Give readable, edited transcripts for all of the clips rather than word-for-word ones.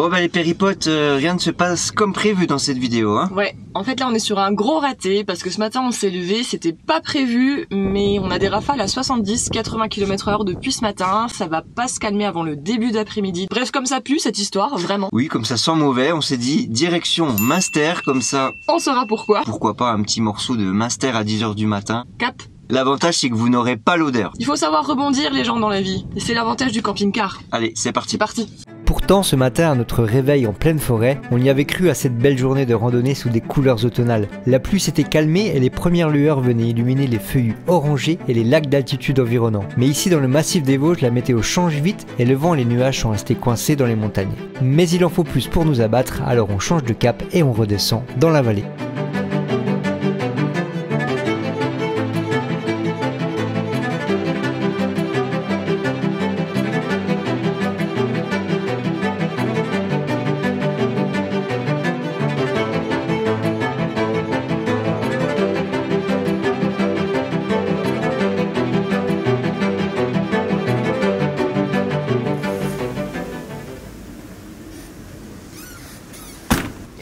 Bon bah les péripotes, rien ne se passe comme prévu dans cette vidéo hein. Ouais, en fait là on est sur un gros raté parce que ce matin on s'est levé, c'était pas prévu, mais on a des rafales à 70-80 km/h depuis ce matin, ça va pas se calmer avant le début d'après-midi. Bref, comme ça pue cette histoire, vraiment. Oui, comme ça sent mauvais, on s'est dit direction Münster, comme ça... On saura pourquoi. Pourquoi pas un petit morceau de Münster à 10 h du matin. Cap. L'avantage c'est que vous n'aurez pas l'odeur. Il faut savoir rebondir les gens dans la vie, et c'est l'avantage du camping-car. Allez, c'est parti. C'est parti. Pourtant, ce matin, à notre réveil en pleine forêt, on y avait cru à cette belle journée de randonnée sous des couleurs automnales. La pluie s'était calmée et les premières lueurs venaient illuminer les feuillus orangés et les lacs d'altitude environnants. Mais ici, dans le massif des Vosges, la météo change vite et le vent et les nuages sont restés coincés dans les montagnes. Mais il en faut plus pour nous abattre, alors on change de cap et on redescend dans la vallée.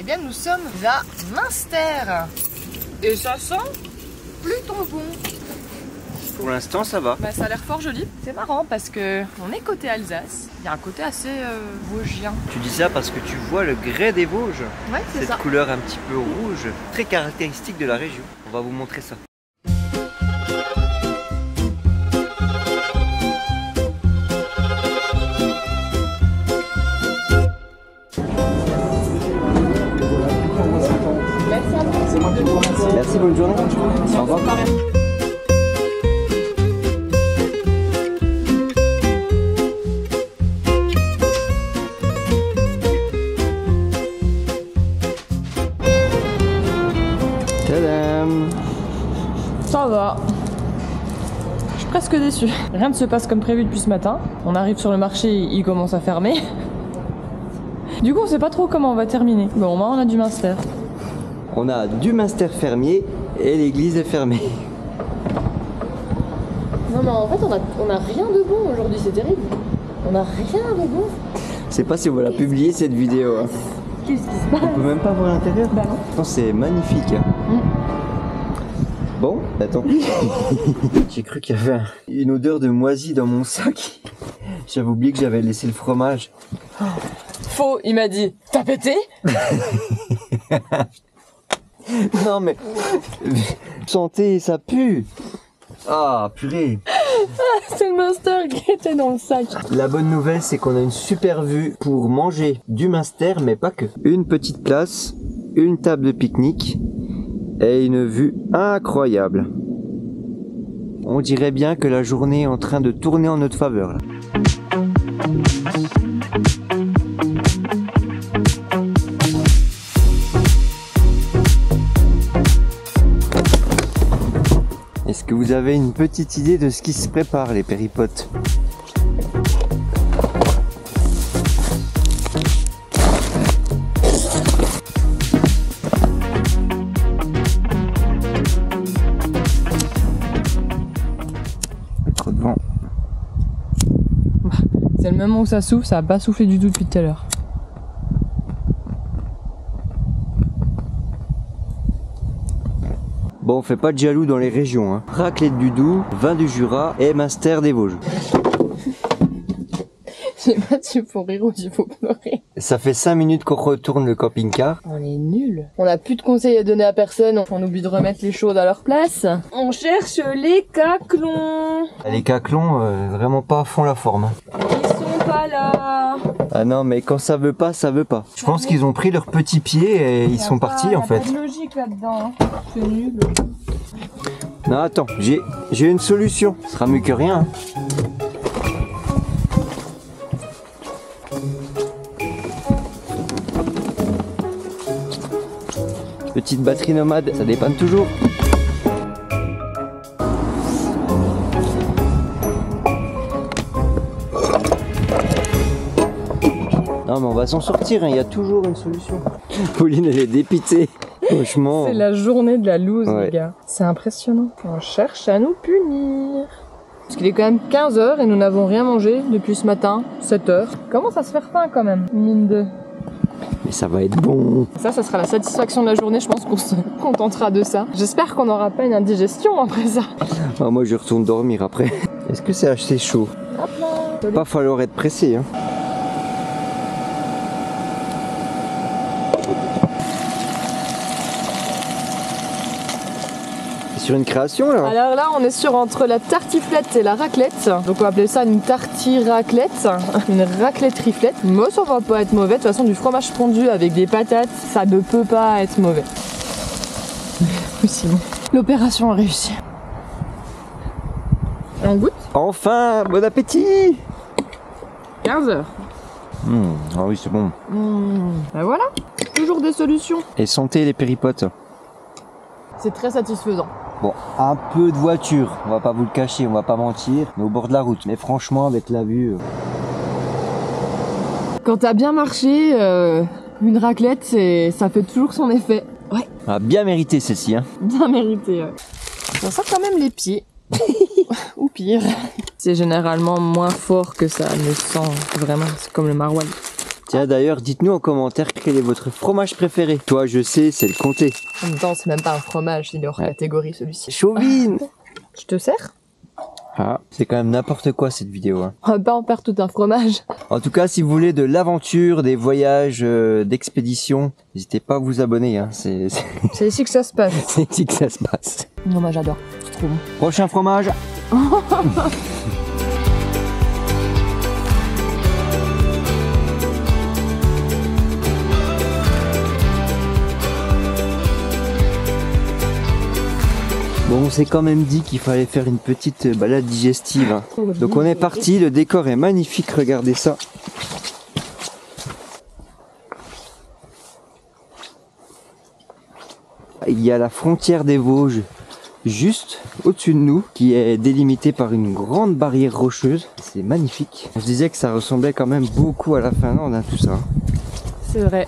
Eh bien nous sommes à Münster. Et ça sent plutôt bon. Pour l'instant ça va. Bah, ça a l'air fort joli. C'est marrant parce que on est côté Alsace. Il y a un côté assez vosgien. Tu dis ça parce que tu vois le grès des Vosges. Ouais, c'est ça. Cette couleur un petit peu rouge, très caractéristique de la région. On va vous montrer ça. Merci, bonne journée. Au revoir. Tadam. Ça va. Je suis presque déçue. Rien ne se passe comme prévu depuis ce matin. On arrive sur le marché, il commence à fermer. Du coup, on sait pas trop comment on va terminer. Bon, on a du Münster. On a du Münster fermier et l'église est fermée. Non, mais en fait, on a rien de bon aujourd'hui, c'est terrible. On a rien de bon. Je sais pas si on va la publier cette vidéo. Hein. Qu'est-ce qui se passe? On peut même pas voir l'intérieur. Bah non. Pourtant, c'est magnifique. Bon, attends. J'ai cru qu'il y avait une odeur de moisi dans mon sac. J'avais oublié que j'avais laissé le fromage. Faux, il m'a dit. T'as pété? Non mais... Santé, ça pue. Ah, purée. C'est le Münster qui était dans le sac. La bonne nouvelle, c'est qu'on a une super vue pour manger du Münster, mais pas que. Une petite place, une table de pique-nique et une vue incroyable. On dirait bien que la journée est en train de tourner en notre faveur. Là. Est-ce que vous avez une petite idée de ce qui se prépare, les péripotes? Trop de vent. C'est le moment où ça souffle, ça a pas soufflé du tout depuis tout à l'heure. Bon, on fait pas de jaloux dans les régions, hein. Raclette du Doubs, vin du Jura et Münster des Vosges. Je sais pas s'il faut rire ou s'il faut pleurer. Ça fait 5 minutes qu'on retourne le camping-car. On est nuls. On a plus de conseils à donner à personne. On oublie de remettre les choses à leur place. On cherche les caclons. Les caclons, vraiment pas à fond la forme. Hein. Ils sont pas là. Ah non, mais quand ça veut pas, ça veut pas. Je pense qu'ils ont pris leurs petits pieds et ils sont partis en fait. Il y a pas de logique là-dedans. C'est nul. Non, attends, j'ai une solution. Ce sera mieux que rien. Hein. Petite batterie nomade, ça dépanne toujours. Non mais on va s'en sortir, il y a toujours une solution. Pauline elle est dépitée, franchement. C'est la journée de la loose Ouais. les gars. C'est impressionnant. On cherche à nous punir. Parce qu'il est quand même 15 h et nous n'avons rien mangé depuis ce matin, 7 h. Commence à se faire faim quand même, mine de... Et ça va être bon. Ça sera la satisfaction de la journée, je pense qu'on se contentera de ça. J'espère qu'on n'aura pas une indigestion après ça. Ah, moi je retourne dormir après. Est-ce que c'est assez chaud? Hop là. Pas falloir être pressé hein. Sur une création là. Alors là on est sur entre la tartiflette et la raclette. Donc on va appeler ça une tarti-raclette. Une raclette riflette. Moi ça va pas être mauvais. De toute façon du fromage fondu avec des patates, ça ne peut pas être mauvais. Sinon, l'opération a réussi. On goûte? Enfin, bon appétit. 15h. Ah oui c'est bon. Ben voilà, toujours des solutions. Et santé les péripotes. C'est très satisfaisant. Bon, un peu de voiture, on va pas vous le cacher, on va pas mentir, mais au bord de la route. Mais franchement, avec la vue... Quand t'as bien marché, une raclette, ça fait toujours son effet. Ouais. On a bien mérité celle-ci, hein. Bien mérité, ouais. On sent quand même les pieds. Ou pire. C'est généralement moins fort que ça ne sent vraiment. C'est comme le maroilles. Tiens d'ailleurs, dites-nous en commentaire quel est votre fromage préféré. Toi, je sais, c'est le comté. En même temps, c'est même pas un fromage, il est hors catégorie celui-ci. Chauvine. Je te sers? Ah, c'est quand même n'importe quoi cette vidéo. Hein. On va pas en faire tout un fromage. En tout cas, si vous voulez de l'aventure, des voyages, d'expédition, n'hésitez pas à vous abonner. Hein. C'est ici que ça se passe. c'est ici que ça se passe. Non, moi j'adore. C'est trop bon. Prochain fromage. Bon, on s'est quand même dit qu'il fallait faire une petite balade digestive. Hein. Donc on est parti, le décor est magnifique, regardez ça. Il y a la frontière des Vosges juste au-dessus de nous, qui est délimitée par une grande barrière rocheuse. C'est magnifique. On se disait que ça ressemblait quand même beaucoup à la Finlande, hein, tout ça. C'est vrai.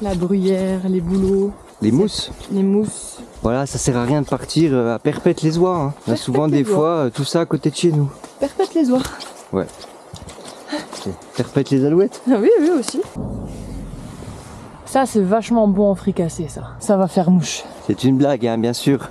La bruyère, les bouleaux. Les mousses. Les mousses. Voilà, ça sert à rien de partir à Perpète-les-Oies. Hein. On a souvent des fois tout ça à côté de chez nous. Perpète-les-Oies. Ouais. Perpète les alouettes. Ah oui, oui aussi. Ça c'est vachement bon en fricassé ça. Ça va faire mouche. C'est une blague, hein, bien sûr.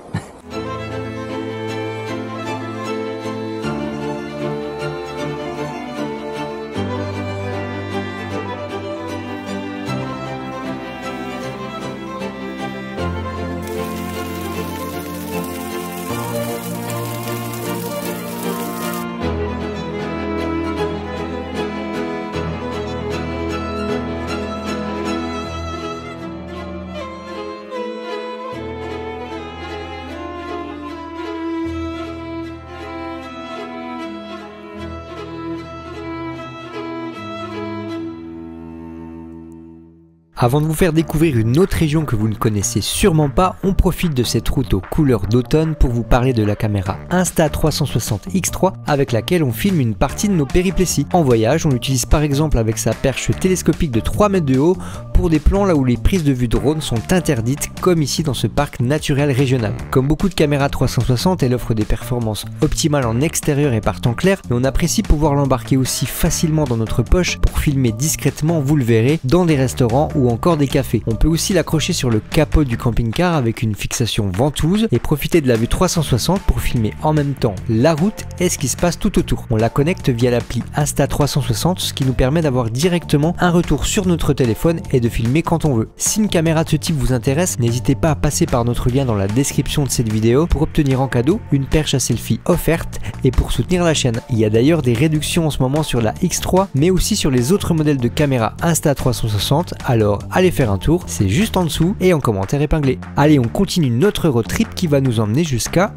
Avant de vous faire découvrir une autre région que vous ne connaissez sûrement pas, on profite de cette route aux couleurs d'automne pour vous parler de la caméra Insta360 X3 avec laquelle on filme une partie de nos péripéties. En voyage, on l'utilise par exemple avec sa perche télescopique de 3 mètres de haut pour des plans là où les prises de vue drone sont interdites, comme ici dans ce parc naturel régional. Comme beaucoup de caméras 360, elle offre des performances optimales en extérieur et par temps clair, mais on apprécie pouvoir l'embarquer aussi facilement dans notre poche pour filmer discrètement, vous le verrez, dans des restaurants ou encore des cafés. On peut aussi l'accrocher sur le capot du camping-car avec une fixation ventouse et profiter de la vue 360 pour filmer en même temps la route et ce qui se passe tout autour. On la connecte via l'appli Insta360, ce qui nous permet d'avoir directement un retour sur notre téléphone et de filmer quand on veut. Si une caméra de ce type vous intéresse, n'hésitez pas à passer par notre lien dans la description de cette vidéo pour obtenir en cadeau une perche à selfie offerte et pour soutenir la chaîne. Il y a d'ailleurs des réductions en ce moment sur la X3 mais aussi sur les autres modèles de caméra Insta360, alors allez faire un tour, c'est juste en dessous et en commentaire épinglé. Allez, on continue notre road trip qui va nous emmener jusqu'à...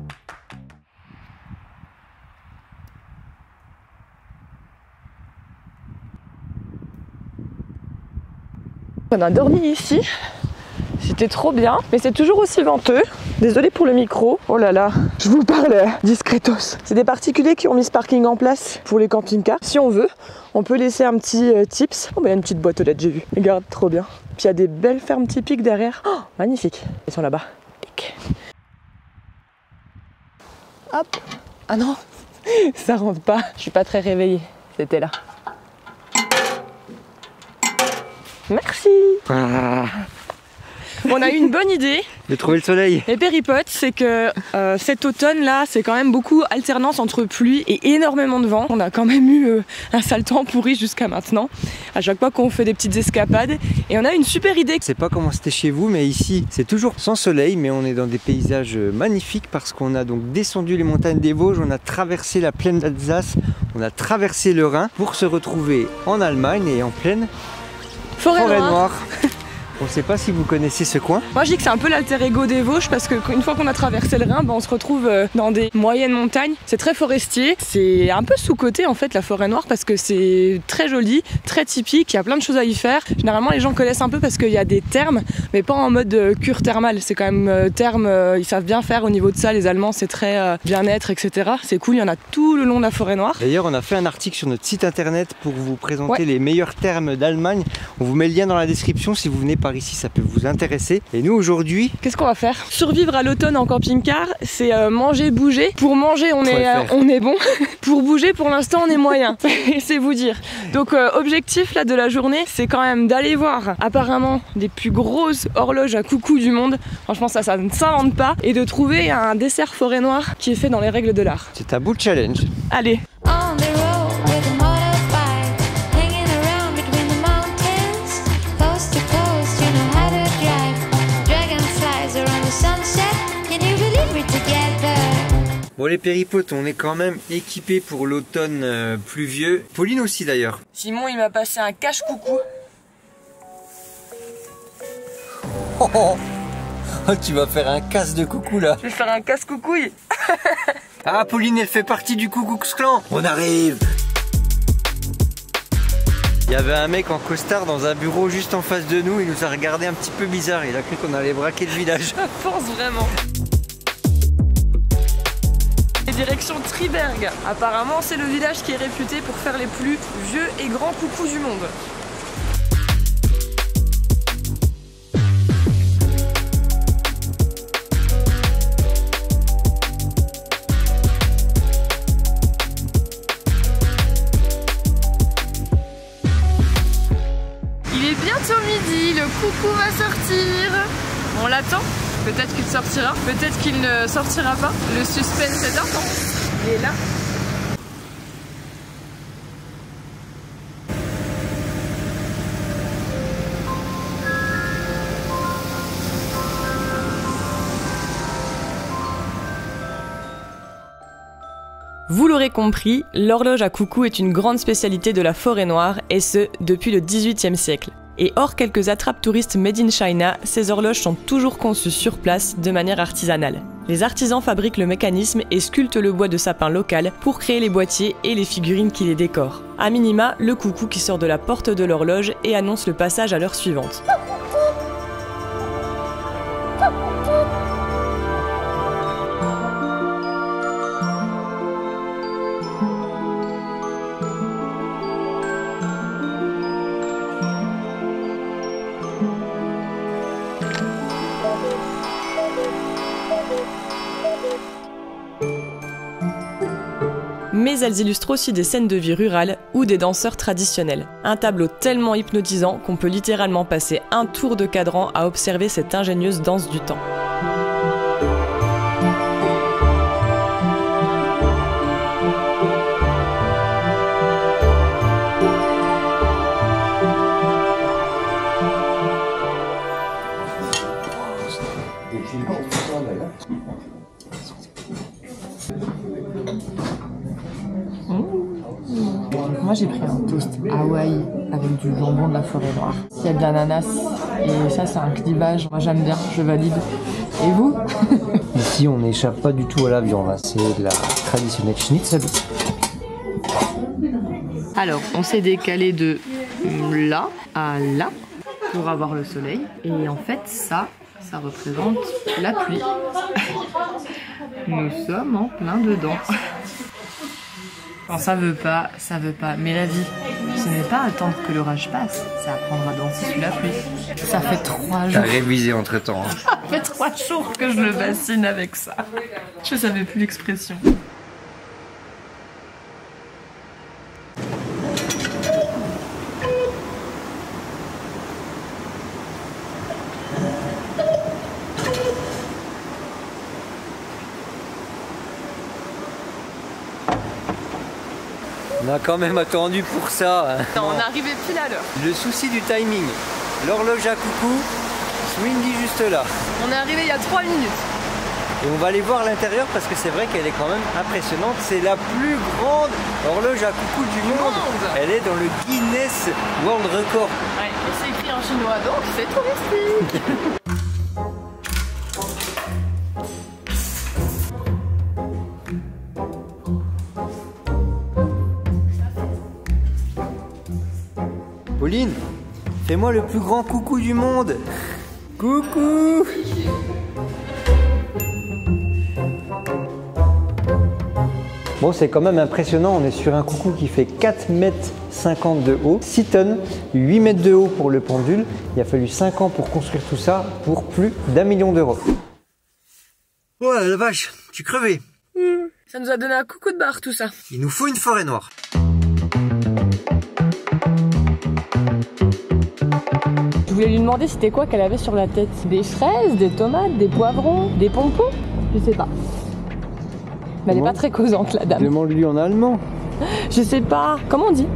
On a dormi ici, c'était trop bien, mais c'est toujours aussi venteux. Désolée pour le micro, oh là là, je vous parle discretos. C'est des particuliers qui ont mis ce parking en place pour les camping-cars. Si on veut, on peut laisser un petit tips. Oh bah il y a une petite boîte aux lettres, j'ai vu. Regarde, trop bien. Puis il y a des belles fermes typiques derrière. Oh, magnifique. Ils sont là-bas. Hop. Ah non, ça rentre pas. Je suis pas très réveillée. C'était là. Merci. On a eu une bonne idée. De trouver le soleil. Les péripotes, c'est que cet automne-là, c'est quand même beaucoup alternance entre pluie et énormément de vent. On a quand même eu un sale temps pourri jusqu'à maintenant, à chaque fois qu'on fait des petites escapades. Et on a une super idée. Je sais pas comment c'était chez vous, mais ici, c'est toujours sans soleil, mais on est dans des paysages magnifiques parce qu'on a donc descendu les montagnes des Vosges, on a traversé la plaine d'Alsace, on a traversé le Rhin pour se retrouver en Allemagne et en pleine Forêt noire. On ne sait pas si vous connaissez ce coin. Moi je dis que c'est un peu l'alter ego des Vosges parce qu'une fois qu'on a traversé le Rhin, on se retrouve dans des moyennes montagnes. C'est très forestier, c'est un peu sous-coté en fait la forêt noire parce que c'est très joli, très typique, il y a plein de choses à y faire. Généralement les gens connaissent un peu parce qu'il y a des thermes, mais pas en mode cure thermale. C'est quand même thermes, ils savent bien faire au niveau de ça, les Allemands c'est très bien-être, etc. C'est cool, il y en a tout le long de la forêt noire. D'ailleurs on a fait un article sur notre site internet pour vous présenter les meilleurs thermes d'Allemagne. On vous met le lien dans la description si vous venez par ici, ça peut vous intéresser. Et nous aujourd'hui, qu'est-ce qu'on va faire? Survivre à l'automne en camping-car, c'est manger, bouger. Pour manger, on est bon. Pour bouger, pour l'instant, on est moyen. C'est vous dire. Donc objectif là de la journée, c'est quand même d'aller voir apparemment des plus grosses horloges à coucou du monde. Franchement, ça ne s'invente pas. Et de trouver un dessert forêt noire qui est fait dans les règles de l'art. C'est un beau challenge. Allez. Bon les péripotes, on est quand même équipés pour l'automne pluvieux. Pauline aussi d'ailleurs. Simon il m'a passé un cache-coucou. Oh, tu vas faire un casse de coucou là. Je vais faire un casse-coucouille. Ah Pauline elle fait partie du Ku Klux Klan. On arrive. Il y avait un mec en costard dans un bureau juste en face de nous, il nous a regardé un petit peu bizarre, il a cru qu'on allait braquer le village. Je pense vraiment. Direction Triberg. Apparemment, c'est le village qui est réputé pour faire les plus vieux et grands coucous du monde. Il est bientôt midi, le coucou va sortir. On l'attend. Peut-être qu'il sortira, peut-être qu'il ne sortira pas. Le suspense est intense. Il est là. Vous l'aurez compris, l'horloge à coucou est une grande spécialité de la forêt noire, et ce, depuis le XVIIIe siècle. Et hors quelques attrapes touristes made in China, ces horloges sont toujours conçues sur place de manière artisanale. Les artisans fabriquent le mécanisme et sculptent le bois de sapin local pour créer les boîtiers et les figurines qui les décorent. A minima, le coucou qui sort de la porte de l'horloge et annonce le passage à l'heure suivante. Mais elles illustrent aussi des scènes de vie rurale ou des danseurs traditionnels. Un tableau tellement hypnotisant qu'on peut littéralement passer un tour de cadran à observer cette ingénieuse danse du temps. Moi j'ai pris un toast Hawaï avec du jambon de la forêt noire. Il y a de l'ananas et ça c'est un clivage. Moi j'aime bien, je valide. Et vous? Ici on n'échappe pas du tout à la viande, c'est de la traditionnelle schnitzel. Alors on s'est décalé de là à là pour avoir le soleil. Et en fait ça représente la pluie. Nous sommes en plein dedans. Quand ça veut pas, mais la vie, ce n'est pas attendre que l'orage passe, c'est apprendre à danser sous la pluie. Ça fait 3 jours. T'as révisé entre temps. Hein. Ça fait 3 jours que je le bassine avec ça. Je savais plus l'expression. On a quand même attendu pour ça. Hein. Non, on est arrivé pile à l'heure. Le souci du timing. L'horloge à coucou, Swingy juste là. On est arrivé il y a 3 minutes. Et on va aller voir l'intérieur parce que c'est vrai qu'elle est quand même impressionnante. C'est la plus grande horloge à coucou du monde. Elle est dans le Guinness World Record. Ouais, et c'est écrit en chinois, donc c'est touristique. Pauline, fais-moi le plus grand coucou du monde. Coucou. Bon, c'est quand même impressionnant, on est sur un coucou qui fait 4,50 m de haut, 6 tonnes, 8 mètres de haut pour le pendule. Il a fallu 5 ans pour construire tout ça pour plus d'1 million d'euros. Ouais, la vache, tu crevais. Ça nous a donné un coucou de barre tout ça. Il nous faut une forêt noire. Je voulais lui demander c'était quoi qu'elle avait sur la tête. Des fraises, des tomates, des poivrons, des pompons. Je sais pas. Mais elle est pas très causante la dame. Demande-lui en allemand. Je sais pas. Comment on dit?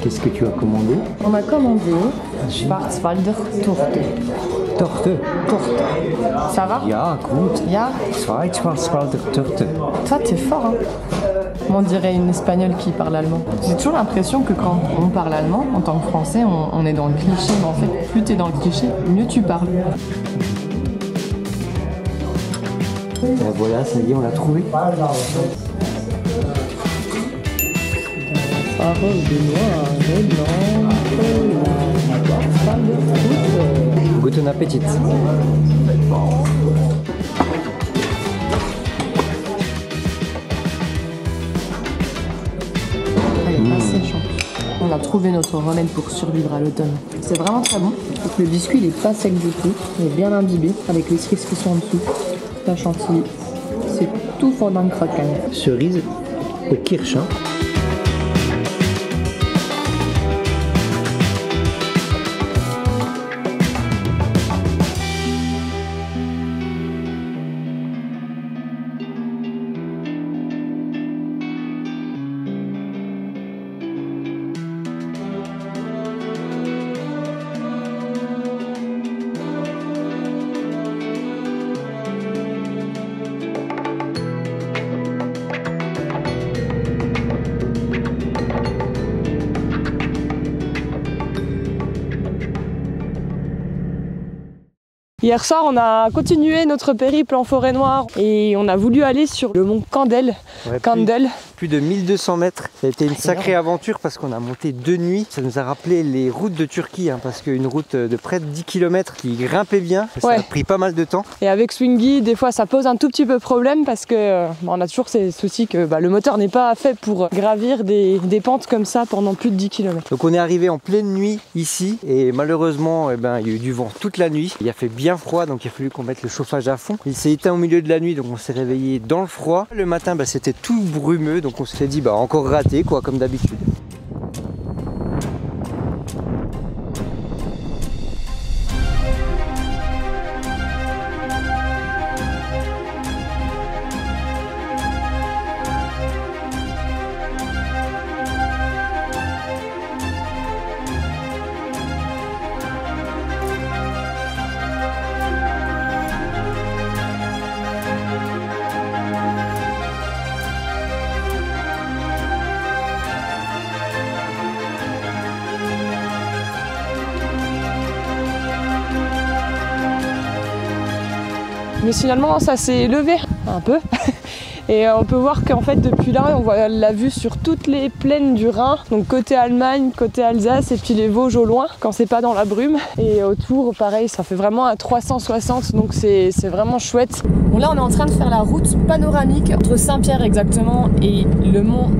Qu'est-ce que tu as commandé? On a commandé Schwarzwälder Torte. Torte. Torte. Ça va? Ja, gut. Ja? Zwei Schwarzwälder Torte. Toi, t'es fort, hein? On dirait une espagnole qui parle allemand. J'ai toujours l'impression que quand on parle allemand, en tant que français, on est dans le cliché. Mais en fait, plus t'es dans le cliché, mieux tu parles. Ben voilà, ça y est, on l'a trouvé. Guten Appetit. Elle est pas séchante. On a trouvé notre remède pour survivre à l'automne. C'est vraiment très bon. Le biscuit il est pas sec du tout, il est bien imbibé avec les cerises qui sont en dessous. La chantilly, c'est tout fondant croquant. Cerise au kirsch. Hein. Hier soir, on a continué notre périple en forêt noire et on a voulu aller sur le mont Candel. Ouais, Candel. Plus de 1200 mètres. Ça a été une sacrée aventure parce qu'on a monté 2 nuits. Ça nous a rappelé les routes de Turquie, hein, parce qu'une route de près de 10 km qui grimpait bien, ça a pris pas mal de temps. Et avec Swingy, des fois ça pose un tout petit peu problème parce que on a toujours ces soucis que le moteur n'est pas fait pour gravir des pentes comme ça pendant plus de 10 km. Donc on est arrivé en pleine nuit ici et malheureusement il y a eu du vent toute la nuit. Il a fait bien froid donc il a fallu qu'on mette le chauffage à fond. Il s'est éteint au milieu de la nuit donc on s'est réveillé dans le froid. Le matin c'était tout brumeux donc on s'est dit encore raté quoi comme d'habitude. Mais finalement ça s'est levé un peu et on peut voir qu'en fait depuis là on voit la vue sur toutes les plaines du Rhin, donc côté Allemagne, côté Alsace et puis les Vosges au loin quand c'est pas dans la brume, et autour pareil ça fait vraiment un 360 donc c'est vraiment chouette. Bon là on est en train de faire la route panoramique entre Saint-Pierre exactement et le mont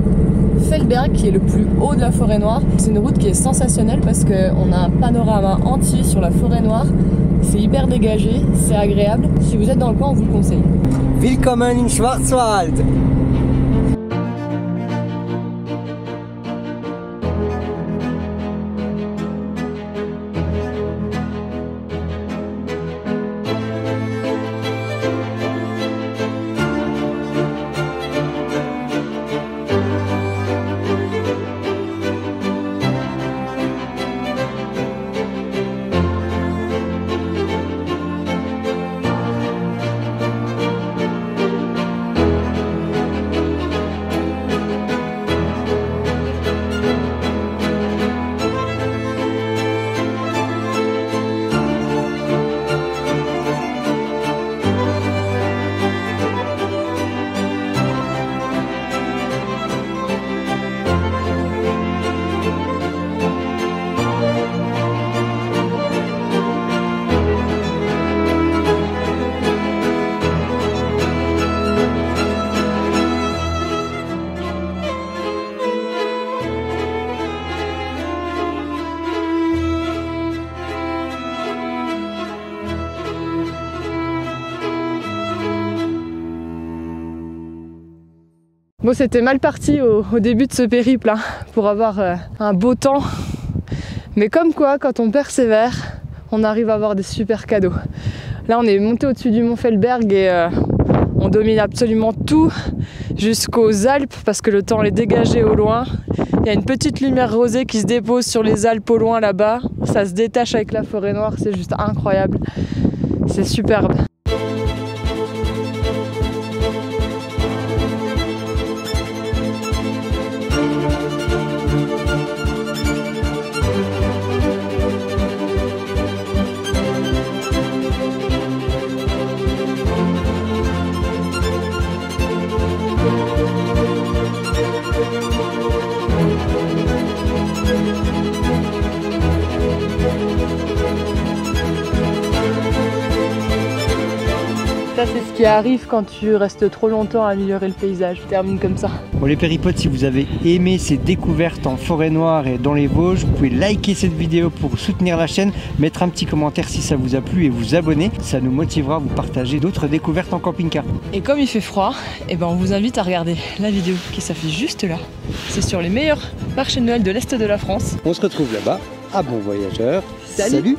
Feldberg qui est le plus haut de la forêt noire. C'est une route qui est sensationnelle parce qu'on a un panorama entier sur la forêt noire. C'est hyper dégagé, c'est agréable. Si vous êtes dans le coin, on vous le conseille. Willkommen in Schwarzwald! Bon, c'était mal parti au début de ce périple hein, pour avoir un beau temps. Mais comme quoi, quand on persévère, on arrive à avoir des super cadeaux. Là, on est monté au-dessus du mont Feldberg et on domine absolument tout jusqu'aux Alpes parce que le temps est dégagé au loin. Il y a une petite lumière rosée qui se dépose sur les Alpes au loin là-bas. Ça se détache avec la forêt noire, c'est juste incroyable. C'est superbe. Ça, c'est ce qui arrive quand tu restes trop longtemps à améliorer le paysage. Je termine comme ça. Bon les péripotes, si vous avez aimé ces découvertes en forêt noire et dans les Vosges, vous pouvez liker cette vidéo pour soutenir la chaîne, mettre un petit commentaire si ça vous a plu et vous abonner. Ça nous motivera à vous partager d'autres découvertes en camping-car. Et comme il fait froid, eh ben on vous invite à regarder la vidéo qui s'affiche juste là. C'est sur les meilleurs marchés de Noël de l'Est de la France. On se retrouve là-bas. À bon voyageur. Salut.